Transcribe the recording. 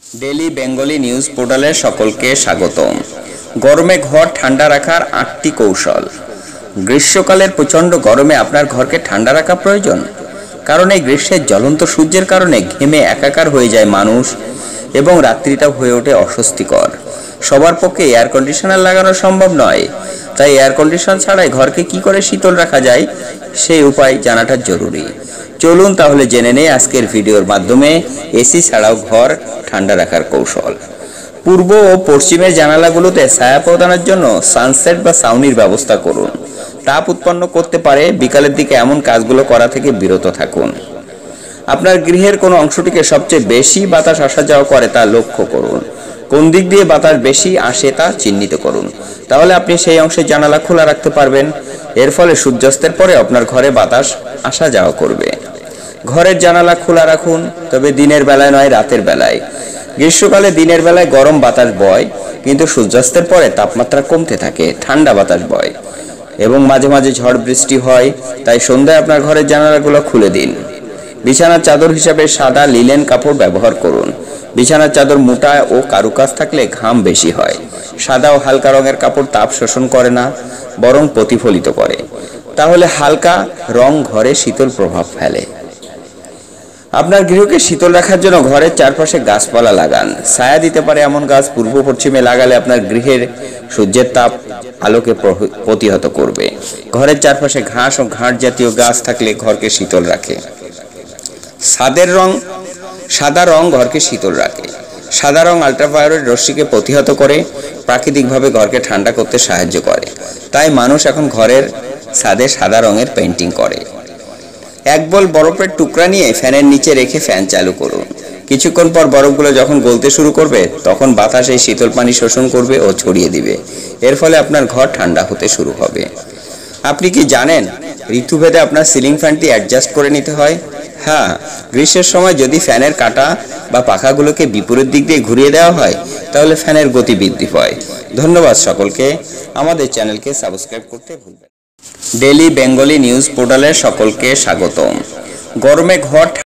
Daily Bengali news পোর্টালে সকলকে স্বাগতম। গরমে ঘর ঠান্ডা রাখার ৮টি কৌশল। গ্রীষ্মকালের প্রচণ্ড গরমে আপনার ঘরকে ঠান্ডা রাখা প্রয়োজন, কারণ এই গ্রীষ্মের জ্বলন্ত সূর্যের কারণে ঘেমে একাকার হয়ে যায় মানুষ এবং রাত্রিটাও হয়ে ওঠে অস্বস্তিকর। সবার পক্ষে এয়ার কন্ডিশনার লাগানো সম্ভব নয়, তাই এয়ার কন্ডিশন ছাড়াই ঘরকে কি করে শীতল রাখা যায় সেই উপায় জানাটা জরুরি। চলুন তাহলে জেনে নেই আজকের ভিডিওর মাধ্যমে এসি ছাড়াও ঘর ঠান্ডা রাখার কৌশল। পূর্ব ও পশ্চিমের জানালাগুলোতে ছায়া প্রদানের জন্য সানসেট বা ছাউনির ব্যবস্থা করুন। তাপ উৎপন্ন করতে পারে, বিকালের দিকে এমন কাজগুলো করা থেকে বিরত থাকুন। আপনার গৃহের কোন অংশটিকে সবচেয়ে বেশি বাতাস আসা যাওয়া করে তা লক্ষ্য করুন। কোন দিক দিয়ে বাতাস বেশি আসে তা চিহ্নিত করুন, তাহলে আপনি সেই অংশের জানালা খোলা রাখতে পারবেন। এর ফলে সূর্যাস্তের পরে আপনার ঘরে বাতাস আসা যাওয়া করবে। ঘরের জানালা খোলা রাখুন, তবে দিনের বেলায় নয়, রাতের বেলায়। গ্রীষ্মকালে দিনের বেলায় গরম বাতাস বয়, কিন্তু সূর্যাস্তের পরে তাপমাত্রা কমতে থাকে, ঠান্ডা বাতাস বয় এবং মাঝে মাঝে ঝড় বৃষ্টি হয়। তাই সন্ধ্যায় আপনার ঘরের জানালাগুলো খুলে দিন। বিছানার চাদর হিসাবে সাদা লিনেন কাপড় ব্যবহার করুন। বিছানার চাদর মোটা ও কারুকাজ থাকলে ঘাম বেশি হয়। সাদা ও হালকা রঙের কাপড় তাপ শোষণ করে না, বরং প্রতিফলিত করে। তাহলে হালকা রং ঘরে শীতল প্রভাব ফেলে। আপনার গৃহকে শীতল রাখার জন্য ঘরের চারপাশে গাছপালা লাগান। ছায়া দিতে পারে এমন গাছ পূর্ব পশ্চিমে লাগালে আপনার গৃহের সূর্যের তাপ আলোকে প্রতিহত করবে। ঘরের চারপাশে ঘাস ও ঘাট জাতীয় গাছ থাকলে ঘরকে শীতল রাখে। সাদা রং ঘরকে শীতল রাখে। সাদা রং আল্ট্রাভায়োলেট রশ্মিকে প্রতিহত করে, প্রাকৃতিকভাবে ঘরকে ঠান্ডা করতে সাহায্য করে। তাই মানুষ এখন ঘরের ছাদে সাদা রঙের পেইন্টিং করে। এক বল বরফের টুকরা নিয়ে ফ্যানের নিচে রেখে ফ্যান চালু করুন। কিছুক্ষণ পর বরফগুলো যখন গলতে শুরু করবে, তখন বাতাস এই শীতল পানি শোষণ করবে ও ছড়িয়ে দিবে। এর ফলে আপনার ঘর ঠান্ডা হতে শুরু হবে। আপনি কি জানেন ঋতুভেদে আপনার সিলিং ফ্যানটি অ্যাডজাস্ট করে নিতে হয়? হ্যাঁ, গ্রীষ্মের সময় যদি ফ্যানের কাঁটা বা পাখাগুলোকে বিপরীত দিক দিয়ে ঘুরিয়ে দেওয়া হয়, তাহলে ফ্যানের গতি বৃদ্ধি পায়। ধন্যবাদ সকলকে। আমাদের চ্যানেলকে সাবস্ক্রাইব করতে ভুলবেন না। ডেইলি বেঙ্গলি নিউজ পোর্টালে সকলকে স্বাগতম। গরমে ঘর